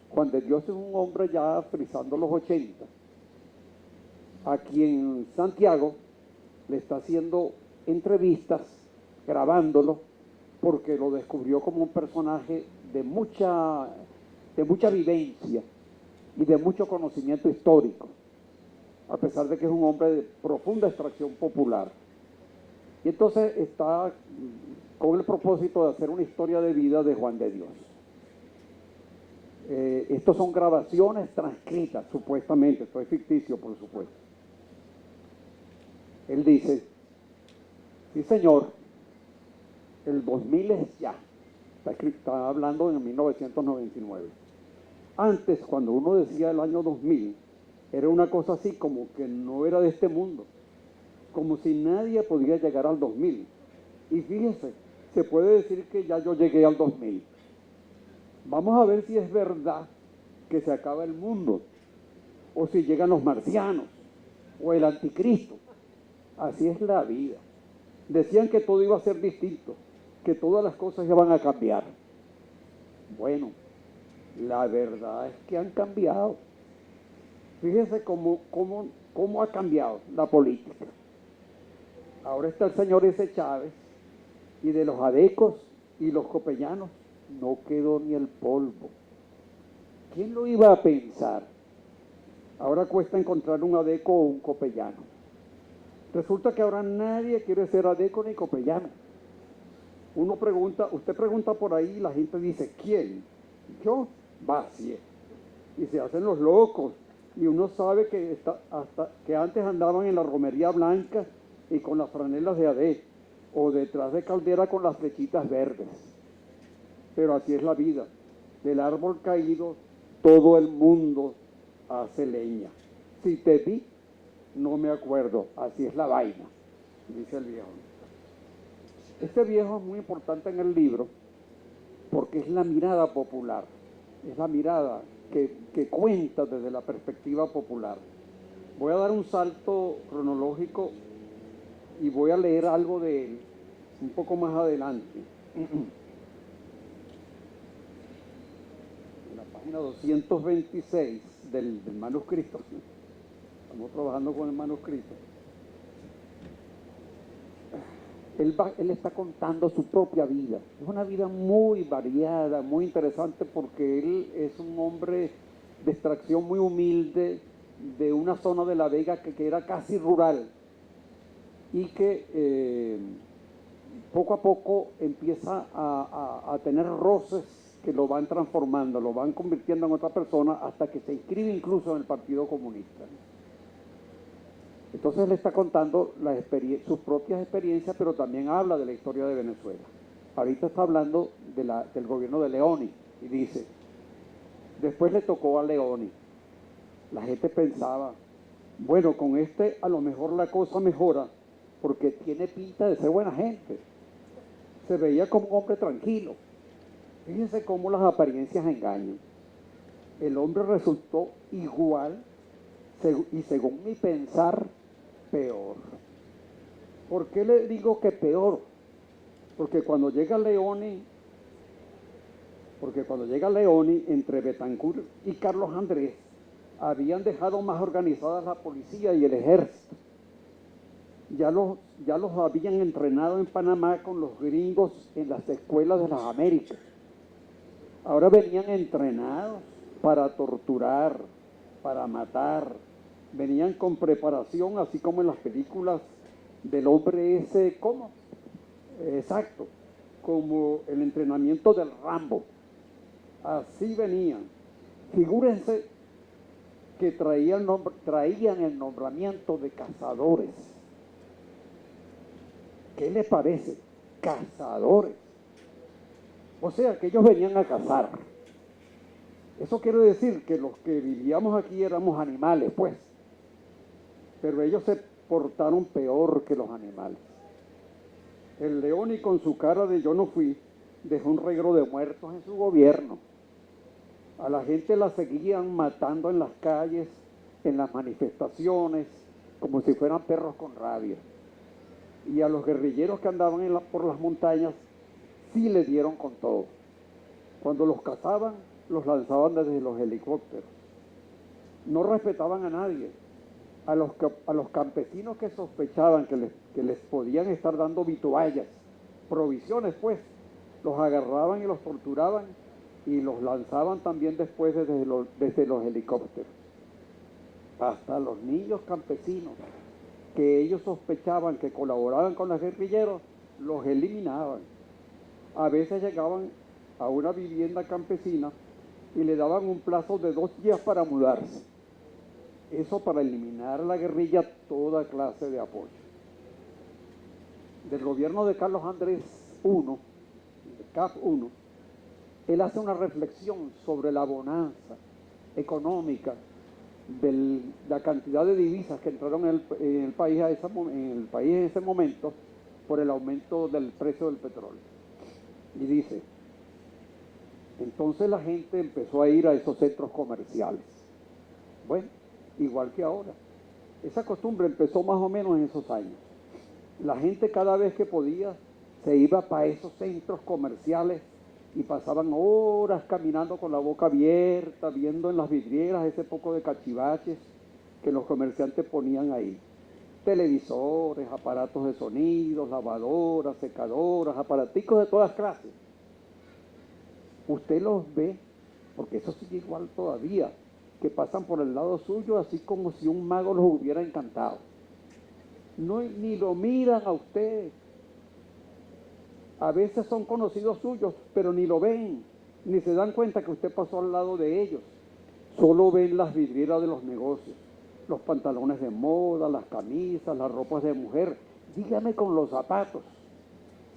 Juan de Dios es un hombre ya frisando los 80, a quien Santiago le está haciendo entrevistas, grabándolo, porque lo descubrió como un personaje de mucha vivencia y de mucho conocimiento histórico, a pesar de que es un hombre de profunda extracción popular. Y entonces está con el propósito de hacer una historia de vida de Juan de Dios. Estos son grabaciones transcritas, supuestamente, esto es ficticio, por supuesto. Él dice, sí señor, el 2000 es ya, está hablando en 1999. Antes, cuando uno decía el año 2000, era una cosa así como que no era de este mundo, como si nadie podía llegar al 2000. Y fíjese, se puede decir que ya yo llegué al 2000. Vamos a ver si es verdad que se acaba el mundo, o si llegan los marcianos, o el anticristo. Así es la vida. Decían que todo iba a ser distinto, que todas las cosas ya van a cambiar. Bueno, la verdad es que han cambiado. Fíjense cómo ha cambiado la política. Ahora está el señor ese Chávez, y de los adecos y los copellanos no quedó ni el polvo. ¿Quién lo iba a pensar? Ahora cuesta encontrar un adeco o un copellano. Resulta que ahora nadie quiere ser adeco ni copellano. Usted pregunta por ahí y la gente dice, ¿quién? Yo, Basie. Y se hacen los locos. Y uno sabe que hasta que antes andaban en la romería blanca y con las franelas de adé, o detrás de Caldera con las flechitas verdes. Pero así es la vida. Del árbol caído, todo el mundo hace leña. Si te vi, no me acuerdo. Así es la vaina, dice el viejo. Este viejo es muy importante en el libro porque es la mirada popular. Es la mirada que cuenta desde la perspectiva popular. Voy a dar un salto cronológico y voy a leer algo de él un poco más adelante. En la página 226 del manuscrito. Estamos trabajando con el manuscrito. Él está contando su propia vida. Es una vida muy variada, muy interesante, porque él es un hombre de extracción muy humilde, de una zona de La Vega que era casi rural, y que poco a poco empieza a tener roces que lo van transformando, lo van convirtiendo en otra persona, hasta que se inscribe incluso en el Partido Comunista. Entonces él está contando sus propias experiencias, pero también habla de la historia de Venezuela. Ahorita está hablando del gobierno de Leoni, y dice, después le tocó a Leoni. La gente pensaba, bueno, con este a lo mejor la cosa mejora, porque tiene pinta de ser buena gente. Se veía como un hombre tranquilo. Fíjense cómo las apariencias engañan. El hombre resultó igual, y según mi pensar, peor. ¿Por qué le digo que peor? Porque cuando llega Leoni, entre Betancourt y Carlos Andrés, habían dejado más organizadas la policía y el ejército. Ya los habían entrenado en Panamá con los gringos en las escuelas de las Américas. Ahora venían entrenados para torturar, para matar. Venían con preparación, así como en las películas del hombre ese, ¿cómo? Exacto, como el entrenamiento del Rambo. Así venían. Figúrense que traían el nombramiento de cazadores. ¿Qué les parece? Cazadores. O sea, que ellos venían a cazar. Eso quiere decir que los que vivíamos aquí éramos animales, pues. Pero ellos se portaron peor que los animales. El Leoni, con su cara de yo no fui, dejó un reguero de muertos en su gobierno. A la gente la seguían matando en las calles, en las manifestaciones, como si fueran perros con rabia. Y a los guerrilleros que andaban por las montañas, sí les dieron con todo. Cuando los cazaban, los lanzaban desde los helicópteros. No respetaban a nadie. A los campesinos que sospechaban que les podían estar dando vituallas, provisiones pues, los agarraban y los torturaban y los lanzaban también después desde los helicópteros. Hasta los niños campesinos que ellos sospechaban que colaboraban con los guerrilleros, los eliminaban. A veces llegaban a una vivienda campesina y le daban un plazo de 2 días para mudarse. Eso para eliminar a la guerrilla toda clase de apoyo. Del gobierno de Carlos Andrés I, de CAF 1, él hace una reflexión sobre la bonanza económica, de la cantidad de divisas que entraron en el país en ese momento por el aumento del precio del petróleo. Y dice, entonces la gente empezó a ir a esos centros comerciales. Bueno, igual que ahora. Esa costumbre empezó más o menos en esos años. La gente cada vez que podía se iba para esos centros comerciales y pasaban horas caminando con la boca abierta, viendo en las vidrieras ese poco de cachivaches que los comerciantes ponían ahí. Televisores, aparatos de sonido, lavadoras, secadoras, aparaticos de todas clases. Usted los ve, porque eso sigue igual todavía, que pasan por el lado suyo así como si un mago los hubiera encantado. No, ni lo miran a usted. A veces son conocidos suyos, pero ni lo ven, ni se dan cuenta que usted pasó al lado de ellos. Solo ven las vidrieras de los negocios, los pantalones de moda, las camisas, las ropas de mujer. Dígame con los zapatos.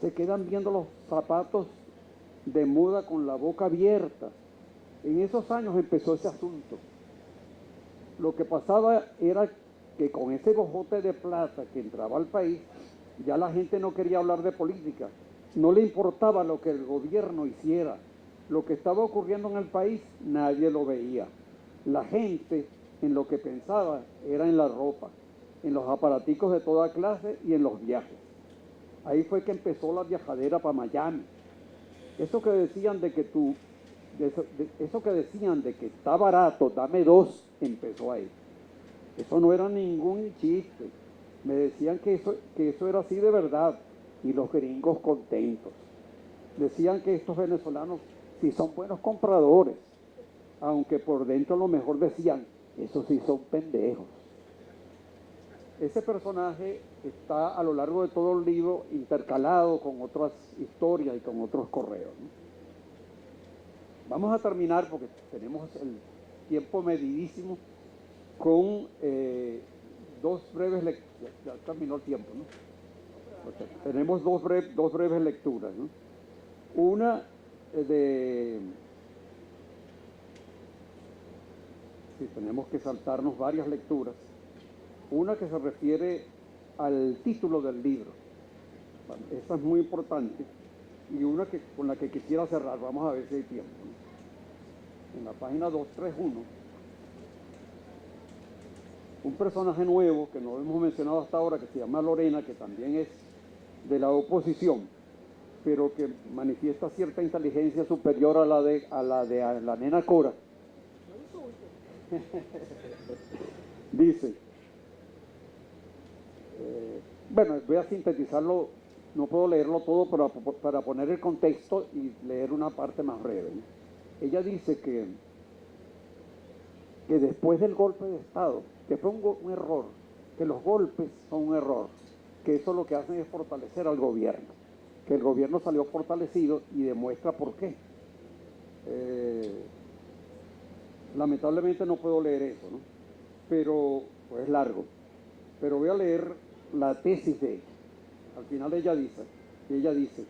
Se quedan viendo los zapatos de moda con la boca abierta. En esos años empezó ese asunto. Lo que pasaba era que con ese bojote de plata que entraba al país, ya la gente no quería hablar de política. No le importaba lo que el gobierno hiciera. Lo que estaba ocurriendo en el país, nadie lo veía. La gente en lo que pensaba era en la ropa, en los aparaticos de toda clase y en los viajes. Ahí fue que empezó la viajadera para Miami. Eso que decían de que está barato, dame 2, empezó ahí. Eso no era ningún chiste. Me decían que eso era así de verdad. y los gringos contentos. Decían que estos venezolanos sí son buenos compradores, aunque por dentro a lo mejor decían, esos sí son pendejos. Ese personaje está a lo largo de todo el libro intercalado con otras historias y con otros correos, ¿no? Vamos a terminar, porque tenemos el tiempo medidísimo, con dos breves lecturas. Ya terminó el tiempo, ¿no? Okay. Tenemos dos breves lecturas, ¿no? Una sí, tenemos que saltarnos varias lecturas. Una que se refiere al título del libro. Bueno, esa es muy importante. Y una con la que quisiera cerrar. Vamos a ver si hay tiempo, ¿no? En la página 231, un personaje nuevo que no hemos mencionado hasta ahora, que se llama Lorena, que también es de la oposición, pero que manifiesta cierta inteligencia superior a la de la nena Cora. Dice, bueno, voy a sintetizarlo, no puedo leerlo todo, pero para poner el contexto y leer una parte más breve, ¿no? Ella dice que después del golpe de Estado, que fue un error, que los golpes son un error, que eso lo que hacen es fortalecer al gobierno, que el gobierno salió fortalecido y demuestra por qué. Lamentablemente no puedo leer eso, ¿no? Pero pues es largo. Pero voy a leer la tesis de ella. Al final ella dice,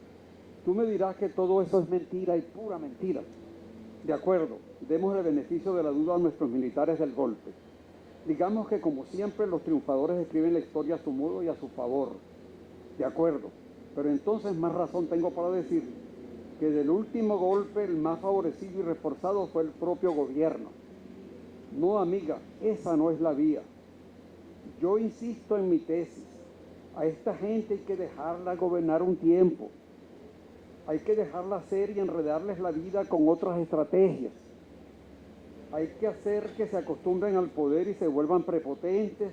tú me dirás que todo eso es mentira y pura mentira. De acuerdo, demos el beneficio de la duda a nuestros militares del golpe. Digamos que como siempre los triunfadores escriben la historia a su modo y a su favor. De acuerdo, pero entonces más razón tengo para decir que del último golpe el más favorecido y reforzado fue el propio gobierno. No, amiga, esa no es la vía. Yo insisto en mi tesis. A esta gente hay que dejarla gobernar un tiempo. Hay que dejarla hacer y enredarles la vida con otras estrategias. Hay que hacer que se acostumbren al poder y se vuelvan prepotentes,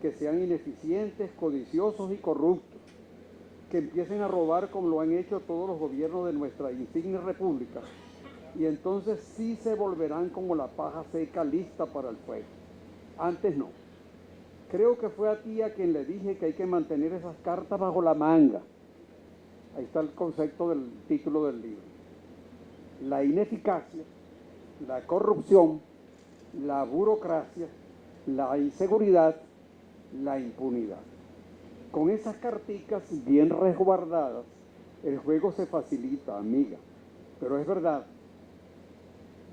que sean ineficientes, codiciosos y corruptos, que empiecen a robar como lo han hecho todos los gobiernos de nuestra insigne república, y entonces sí se volverán como la paja seca lista para el fuego. Antes no. Creo que fue a ti a quien le dije que hay que mantener esas cartas bajo la manga. Ahí está el concepto del título del libro. La ineficacia, la corrupción, la burocracia, la inseguridad, la impunidad. Con esas carticas bien resguardadas, el juego se facilita, amiga. Pero es verdad,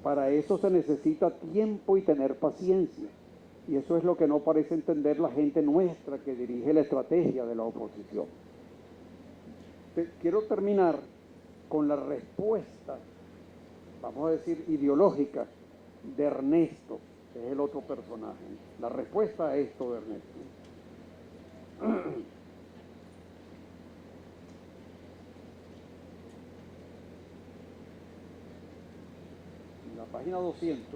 para eso se necesita tiempo y tener paciencia. Y eso es lo que no parece entender la gente nuestra que dirige la estrategia de la oposición. Quiero terminar con la respuesta, vamos a decir, ideológica de Ernesto, que es el otro personaje. La respuesta a esto de Ernesto. En la página 200.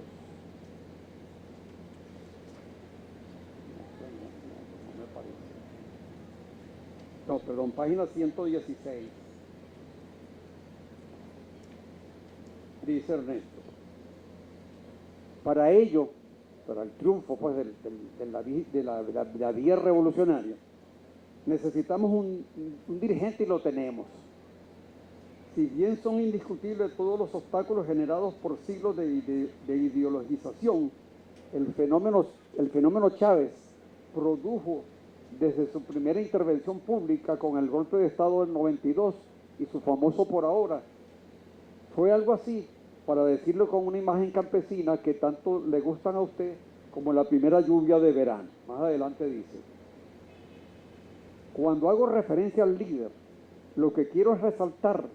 No me parece. No, perdón, página 116. Dice Ernesto, para ello, para el triunfo pues, de la vía revolucionaria, necesitamos un dirigente y lo tenemos. Si bien son indiscutibles todos los obstáculos generados por siglos de ideologización, el fenómeno Chávez produjo desde su primera intervención pública con el golpe de Estado del 92 y su famoso por ahora, fue algo así, para decirlo con una imagen campesina que tanto le gustan a usted como la primera lluvia de verano. Más adelante dice, cuando hago referencia al líder, lo que quiero es resaltar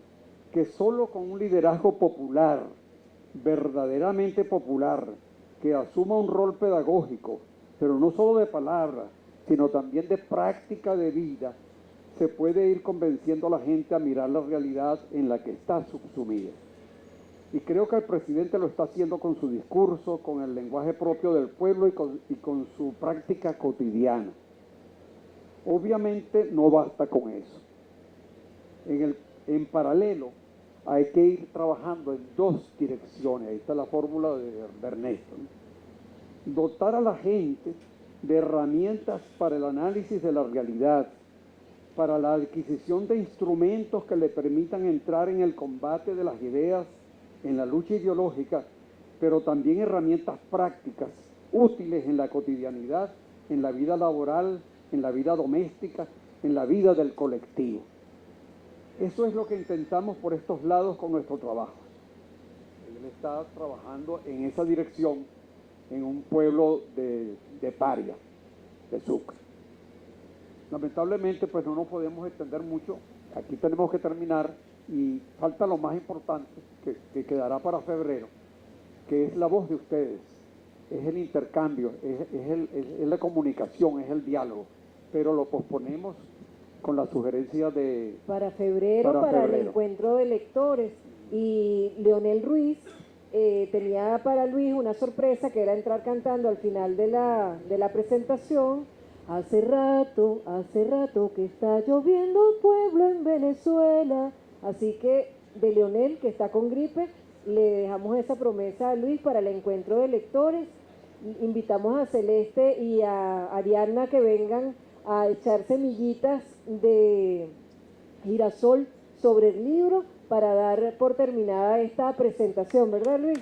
que solo con un liderazgo popular, verdaderamente popular, que asuma un rol pedagógico, pero no solo de palabra, sino también de práctica de vida, se puede ir convenciendo a la gente a mirar la realidad en la que está subsumida. Y creo que el presidente lo está haciendo con su discurso, con el lenguaje propio del pueblo y con su práctica cotidiana. Obviamente no basta con eso. En paralelo, hay que ir trabajando en dos direcciones. Ahí está la fórmula de Ernesto, ¿no? Dotar a la gente de herramientas para el análisis de la realidad, para la adquisición de instrumentos que le permitan entrar en el combate de las ideas, en la lucha ideológica, pero también herramientas prácticas, útiles en la cotidianidad, en la vida laboral, en la vida doméstica, en la vida del colectivo. Eso es lo que intentamos por estos lados con nuestro trabajo. Él está trabajando en esa dirección en un pueblo de Paria, de Sucre. Lamentablemente, pues no nos podemos extender mucho. Aquí tenemos que terminar y falta lo más importante, que quedará para febrero, que es la voz de ustedes, es el intercambio, es la comunicación, es el diálogo, pero lo posponemos con la sugerencia de... Para febrero. El encuentro de lectores. Y Leonel Ruiz tenía para Luis una sorpresa, que era entrar cantando al final de la presentación: hace rato que está lloviendo pueblo en Venezuela. Así que de Leonel, que está con gripe, le dejamos esa promesa a Luis para el encuentro de lectores. Invitamos a Celeste y a Ariadna que vengan a echar semillitas de girasol sobre el libro para dar por terminada esta presentación, ¿verdad, Luis?